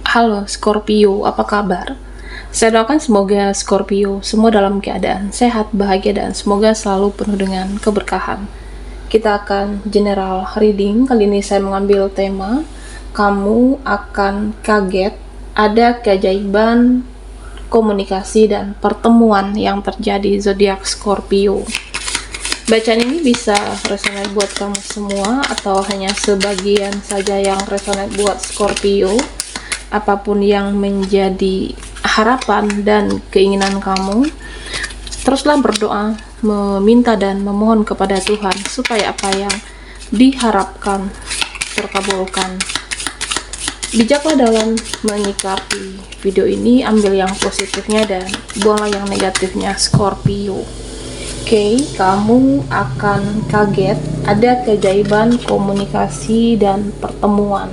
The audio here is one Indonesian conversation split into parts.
Halo Scorpio, apa kabar? Saya doakan semoga Scorpio semua dalam keadaan sehat, bahagia, dan semoga selalu penuh dengan keberkahan. Kita akan general reading. Kali ini saya mengambil tema kamu akan kaget, ada keajaiban komunikasi dan pertemuan yang terjadi zodiak Scorpio. Bacaan ini bisa resonate buat kamu semua atau hanya sebagian saja yang resonate buat Scorpio. Apapun yang menjadi harapan dan keinginan kamu, teruslah berdoa, meminta dan memohon kepada Tuhan supaya apa yang diharapkan terkabulkan. Bijaklah dalam menyikapi video ini, ambil yang positifnya dan buanglah yang negatifnya Scorpio. Oke, kamu akan kaget, ada keajaiban komunikasi dan pertemuan.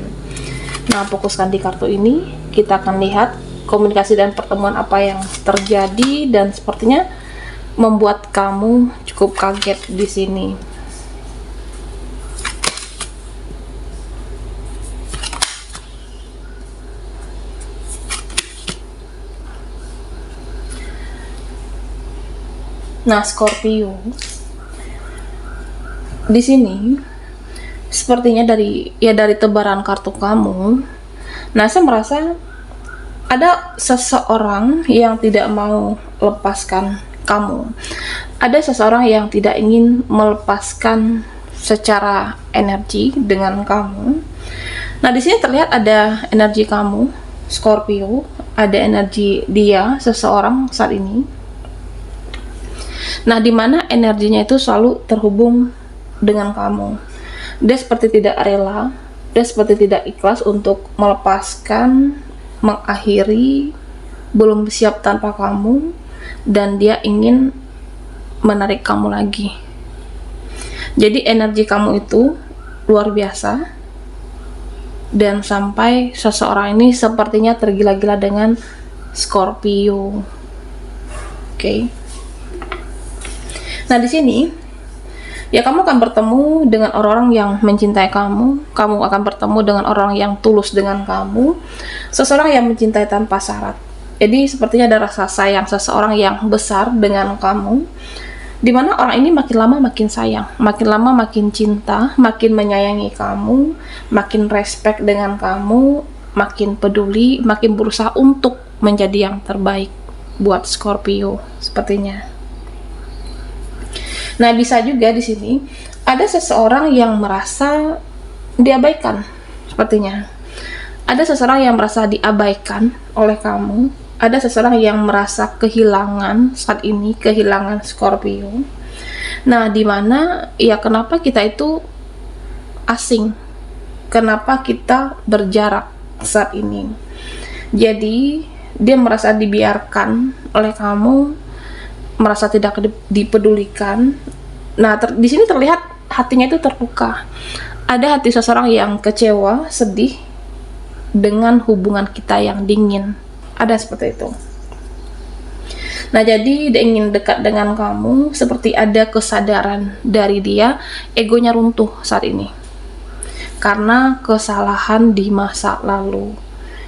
Nah, fokuskan di kartu ini, kita akan lihat komunikasi dan pertemuan apa yang terjadi dan sepertinya membuat kamu cukup kaget di sini. Nah, Scorpio, di sini sepertinya dari tebaran kartu kamu, nah saya merasa ada seseorang yang tidak mau lepaskan kamu. Ada seseorang yang tidak ingin melepaskan secara energi dengan kamu. Nah, di sini terlihat ada energi kamu, Scorpio, ada energi dia, seseorang saat ini. Nah, di mana energinya itu selalu terhubung dengan kamu. Dia seperti tidak rela, dia seperti tidak ikhlas untuk melepaskan, mengakhiri, belum siap tanpa kamu, dan dia ingin menarik kamu lagi. Jadi energi kamu itu luar biasa, dan sampai seseorang ini sepertinya tergila-gila dengan Scorpio. Oke. Nah, di sini ya kamu akan bertemu dengan orang-orang yang mencintai kamu. Kamu akan bertemu dengan orang yang tulus dengan kamu, seseorang yang mencintai tanpa syarat. Jadi sepertinya ada rasa sayang seseorang yang besar dengan kamu, dimana orang ini makin lama makin sayang, makin lama makin cinta, makin menyayangi kamu, makin respect dengan kamu, makin peduli, makin berusaha untuk menjadi yang terbaik buat Scorpio sepertinya. Nah, bisa juga di sini ada seseorang yang merasa diabaikan sepertinya. Ada seseorang yang merasa diabaikan oleh kamu. Ada seseorang yang merasa kehilangan saat ini, kehilangan Scorpio. Nah, dimana ya kenapa kita itu asing? Kenapa kita berjarak saat ini? Jadi, dia merasa dibiarkan oleh kamu, merasa tidak dipedulikan. Nah, di sini terlihat hatinya itu terluka. Ada hati seseorang yang kecewa, sedih dengan hubungan kita yang dingin. Ada seperti itu. Nah, jadi dia ingin dekat dengan kamu, seperti ada kesadaran dari dia, egonya runtuh saat ini karena kesalahan di masa lalu.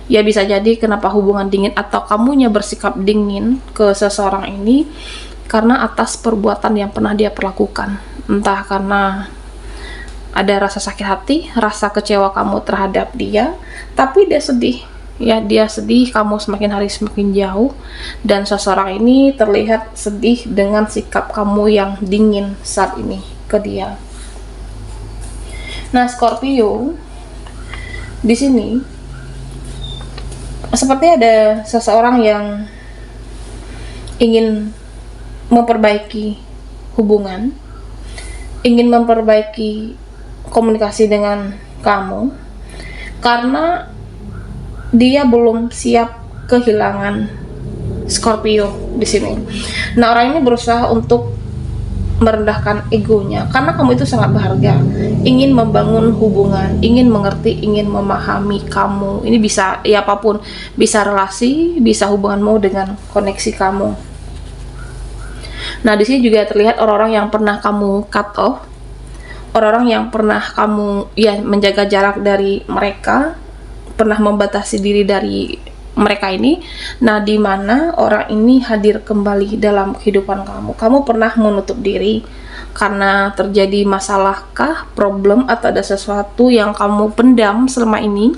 Ya, bisa jadi kenapa hubungan dingin atau kamunya bersikap dingin ke seseorang ini karena atas perbuatan yang pernah dia perlakukan. Entah karena ada rasa sakit hati, rasa kecewa kamu terhadap dia, tapi dia sedih. Ya, dia sedih, kamu semakin hari semakin jauh, dan seseorang ini terlihat sedih dengan sikap kamu yang dingin saat ini ke dia. Nah, Scorpio, di sini seperti ada seseorang yang ingin memperbaiki hubungan, ingin memperbaiki komunikasi dengan kamu, karena dia belum siap kehilangan Scorpio di sini. Nah, orang ini berusaha untuk merendahkan egonya karena kamu itu sangat berharga, ingin membangun hubungan, ingin mengerti, ingin memahami kamu. Ini bisa ya apapun, bisa relasi, bisa hubunganmu dengan koneksi kamu. Nah, di sini juga terlihat orang-orang yang pernah kamu cut off, orang-orang yang pernah kamu ya menjaga jarak dari mereka pernah membatasi diri dari mereka ini. Nah, di mana orang ini hadir kembali dalam kehidupan kamu. Kamu pernah menutup diri karena terjadi masalahkah, problem, atau ada sesuatu yang kamu pendam selama ini.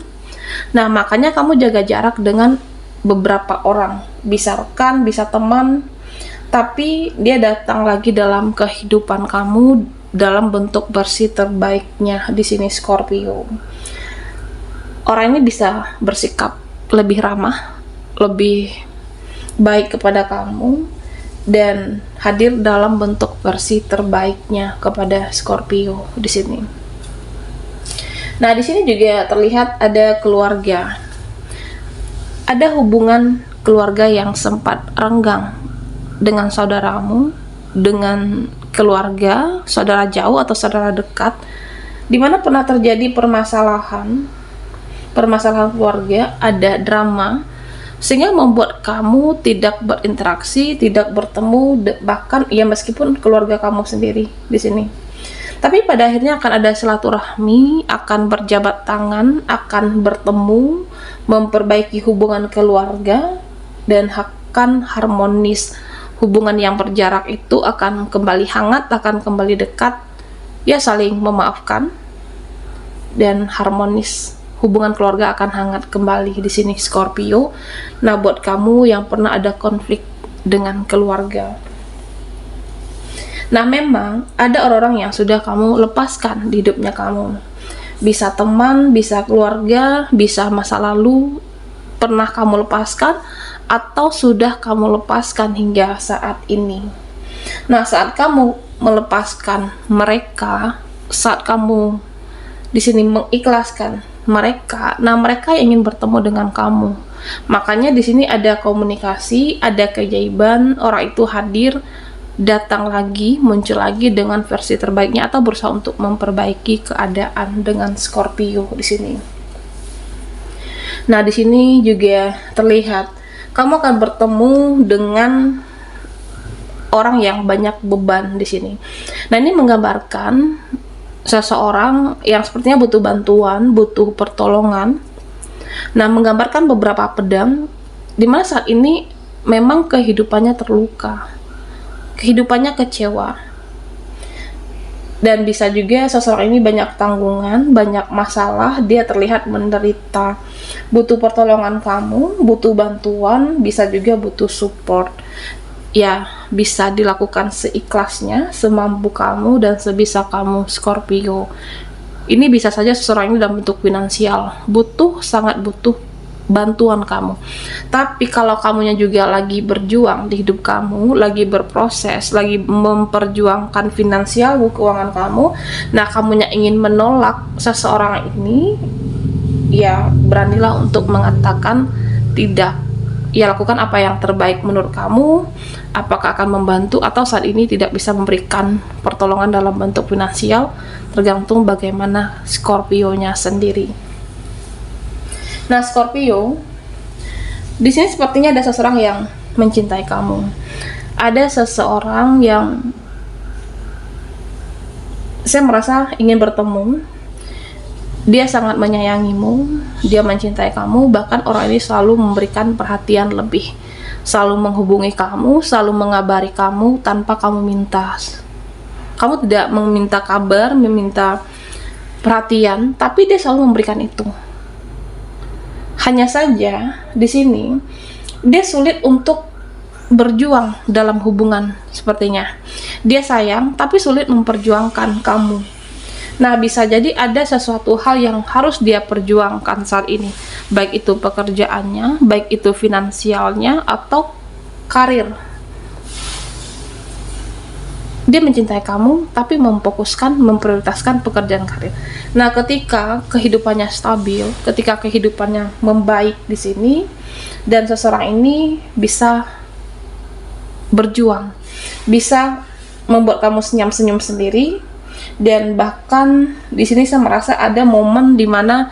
Nah, makanya kamu jaga jarak dengan beberapa orang, bisa rekan, bisa teman, tapi dia datang lagi dalam kehidupan kamu dalam bentuk versi terbaiknya di sini, Scorpio. Orang ini bisa bersikap lebih ramah, lebih baik kepada kamu, dan hadir dalam bentuk versi terbaiknya kepada Scorpio di sini. Nah, di sini juga terlihat ada keluarga. Ada hubungan keluarga yang sempat renggang dengan saudaramu, dengan keluarga, saudara jauh atau saudara dekat, di mana pernah terjadi permasalahan keluarga, ada drama, sehingga membuat kamu tidak berinteraksi, tidak bertemu, bahkan ya meskipun keluarga kamu sendiri di sini. Tapi pada akhirnya akan ada silaturahmi, akan berjabat tangan, akan bertemu, memperbaiki hubungan keluarga, dan akan harmonis. Hubungan yang berjarak itu akan kembali hangat, akan kembali dekat, ya saling memaafkan, dan harmonis. Hubungan keluarga akan hangat kembali di sini, Scorpio. Nah, buat kamu yang pernah ada konflik dengan keluarga, nah memang ada orang-orang yang sudah kamu lepaskan di hidupnya kamu. Bisa teman, bisa keluarga, bisa masa lalu pernah kamu lepaskan, atau sudah kamu lepaskan hingga saat ini. Nah, saat kamu melepaskan mereka, saat kamu di sini mengikhlaskan mereka, nah mereka ingin bertemu dengan kamu. Makanya di sini ada komunikasi, ada keajaiban, orang itu hadir, datang lagi, muncul lagi dengan versi terbaiknya, atau berusaha untuk memperbaiki keadaan dengan Scorpio di sini. Nah, di sini juga terlihat kamu akan bertemu dengan orang yang banyak beban di sini. Nah, ini menggambarkan seseorang yang sepertinya butuh bantuan, butuh pertolongan. Nah, menggambarkan beberapa pedang di mana saat ini memang kehidupannya terluka, kehidupannya kecewa, dan bisa juga seseorang ini banyak tanggungan, banyak masalah, dia terlihat menderita, butuh pertolongan kamu, butuh bantuan, bisa juga butuh support. Ya, bisa dilakukan seikhlasnya, semampu kamu dan sebisa kamu, Scorpio. Ini bisa saja seseorang ini dalam bentuk finansial, sangat butuh bantuan kamu. Tapi kalau kamunya juga lagi berjuang di hidup kamu, lagi berproses, lagi memperjuangkan finansial, keuangan kamu, nah kamunya ingin menolak seseorang ini, ya beranilah untuk mengatakan tidak. Ya, lakukan apa yang terbaik menurut kamu. Apakah akan membantu atau saat ini tidak bisa memberikan pertolongan dalam bentuk finansial, tergantung bagaimana Scorpio-nya sendiri. Nah, Scorpio, di sini sepertinya ada seseorang yang mencintai kamu. Ada seseorang yang saya merasa ingin bertemu. Dia sangat menyayangimu, dia mencintai kamu, bahkan orang ini selalu memberikan perhatian lebih, selalu menghubungi kamu, selalu mengabari kamu tanpa kamu minta. Kamu tidak meminta kabar, meminta perhatian, tapi dia selalu memberikan itu. Hanya saja di sini dia sulit untuk berjuang dalam hubungan sepertinya. Dia sayang tapi sulit memperjuangkan kamu. Nah, bisa jadi ada sesuatu hal yang harus dia perjuangkan saat ini, baik itu pekerjaannya, baik itu finansialnya, atau karir. Dia mencintai kamu tapi memprioritaskan pekerjaan karir. Nah, ketika kehidupannya stabil, ketika kehidupannya membaik di sini, dan seseorang ini bisa berjuang, bisa membuat kamu senyum-senyum sendiri, dan bahkan di sini saya merasa ada momen dimana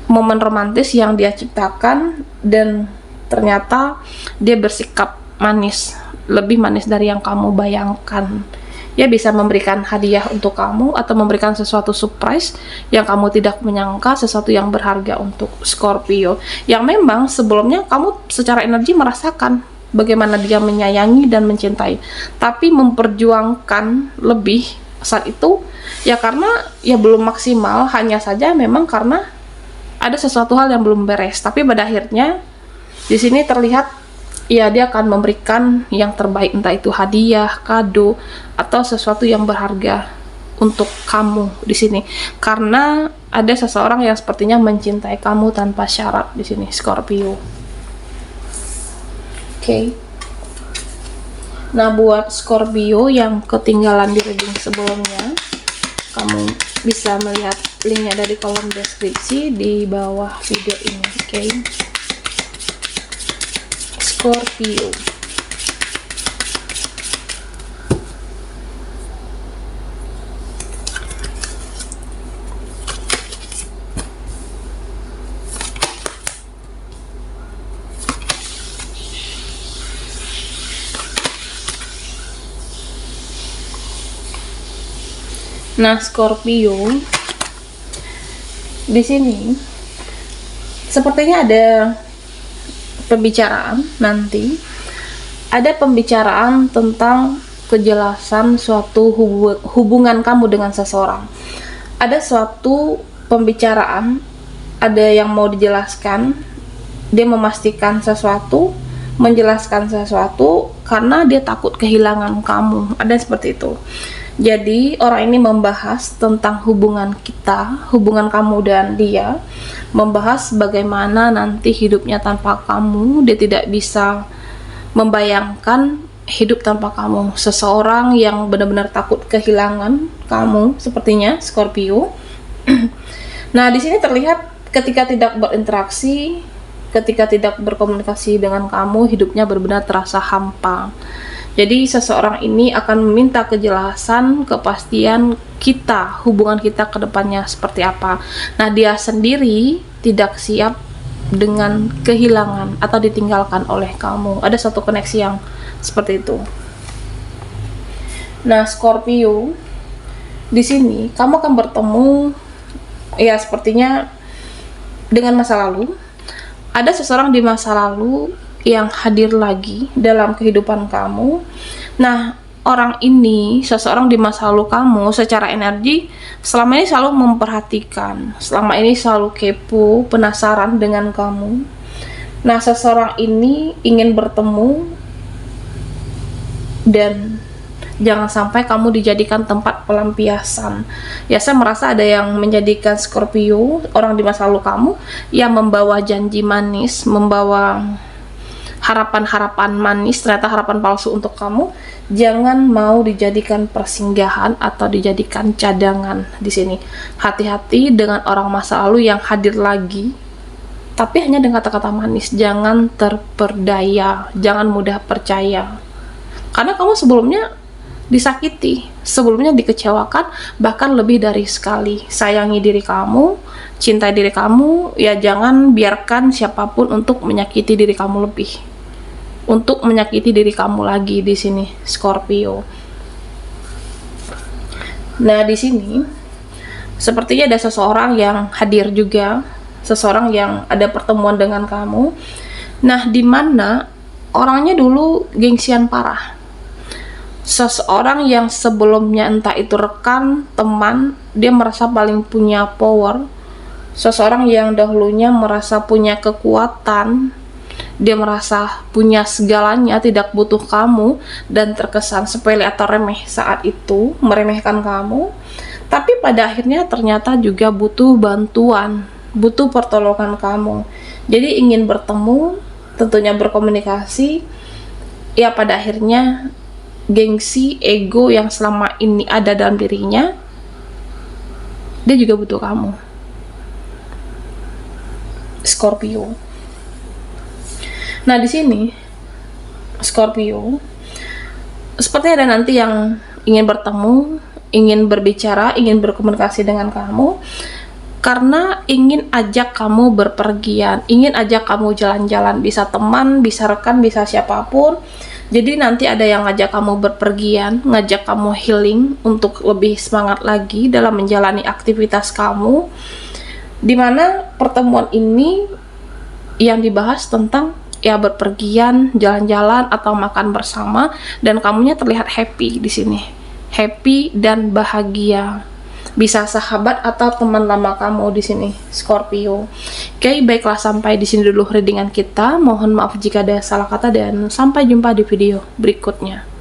momen romantis yang dia ciptakan, dan ternyata dia bersikap manis, lebih manis dari yang kamu bayangkan. Ya bisa memberikan hadiah untuk kamu atau memberikan sesuatu surprise yang kamu tidak menyangka, sesuatu yang berharga untuk Scorpio. Yang memang sebelumnya kamu secara energi merasakan bagaimana dia menyayangi dan mencintai, tapi memperjuangkan lebih saat itu ya karena ya belum maksimal, hanya saja memang karena ada sesuatu hal yang belum beres. Tapi pada akhirnya di sini terlihat ya dia akan memberikan yang terbaik, entah itu hadiah, kado, atau sesuatu yang berharga untuk kamu di sini. Karena ada seseorang yang sepertinya mencintai kamu tanpa syarat di sini, Scorpio. Oke. Nah, buat Scorpio yang ketinggalan di reading sebelumnya, kamu bisa melihat linknya dari kolom deskripsi di bawah video ini. Oke. Scorpio. Nah, Scorpio di sini sepertinya ada pembicaraan nanti, ada pembicaraan tentang kejelasan suatu hubungan kamu dengan seseorang. Ada suatu pembicaraan, ada yang mau dijelaskan, dia memastikan sesuatu, menjelaskan sesuatu karena dia takut kehilangan kamu. Ada seperti itu. Jadi orang ini membahas tentang hubungan kita, hubungan kamu dan dia, membahas bagaimana nanti hidupnya tanpa kamu. Dia tidak bisa membayangkan hidup tanpa kamu. Seseorang yang benar-benar takut kehilangan kamu, sepertinya Scorpio. Nah, di sini terlihat ketika tidak berinteraksi, ketika tidak berkomunikasi dengan kamu, hidupnya benar-benar terasa hampa. Jadi seseorang ini akan meminta kejelasan, kepastian kita, hubungan kita ke depannya seperti apa. Nah, dia sendiri tidak siap dengan kehilangan atau ditinggalkan oleh kamu. Ada satu koneksi yang seperti itu. Nah, Scorpio, di sini kamu akan bertemu ya sepertinya dengan masa lalu. Ada seseorang di masa lalu yang hadir lagi dalam kehidupan kamu. Nah, orang ini, seseorang di masa lalu kamu, secara energi selama ini selalu memperhatikan, selama ini selalu kepo, penasaran dengan kamu. Nah, seseorang ini ingin bertemu dan jangan sampai kamu dijadikan tempat pelampiasan. Ya, saya merasa ada yang menjadikan Scorpio, orang di masa lalu kamu, yang membawa janji manis, membawa harapan-harapan manis, ternyata harapan palsu untuk kamu. Jangan mau dijadikan persinggahan atau dijadikan cadangan di sini. Hati-hati dengan orang masa lalu yang hadir lagi, tapi hanya dengan kata-kata manis. Jangan terperdaya, jangan mudah percaya. Karena kamu sebelumnya disakiti, sebelumnya dikecewakan, bahkan lebih dari sekali. Sayangi diri kamu, cintai diri kamu, ya jangan biarkan siapapun untuk menyakiti diri kamu lebih. Untuk menyakiti diri kamu lagi di sini, Scorpio. Nah, di sini sepertinya ada seseorang yang hadir juga, seseorang yang ada pertemuan dengan kamu. Nah, di mana orangnya dulu gengsian parah. Seseorang yang sebelumnya entah itu rekan, teman, dia merasa paling punya power. Seseorang yang dahulunya merasa punya kekuatan, dia merasa punya segalanya, tidak butuh kamu, dan terkesan sepele atau remeh saat itu, meremehkan kamu. Tapi pada akhirnya ternyata juga butuh bantuan, butuh pertolongan kamu. Jadi ingin bertemu, tentunya berkomunikasi. Ya, pada akhirnya gengsi, ego yang selama ini ada dalam dirinya, dia juga butuh kamu, Scorpio. Nah, di sini Scorpio seperti ada nanti yang ingin bertemu, ingin berbicara, ingin berkomunikasi dengan kamu karena ingin ajak kamu berpergian, ingin ajak kamu jalan-jalan, bisa teman, bisa rekan, bisa siapapun. Jadi nanti ada yang ngajak kamu berpergian, ngajak kamu healing untuk lebih semangat lagi dalam menjalani aktivitas kamu, dimana pertemuan ini yang dibahas tentang ya berpergian, jalan-jalan atau makan bersama, dan kamunya terlihat happy di sini, happy dan bahagia. Bisa sahabat atau teman lama kamu di sini, Scorpio. Oke, baiklah, sampai di sini dulu readingan kita. Mohon maaf jika ada salah kata dan sampai jumpa di video berikutnya.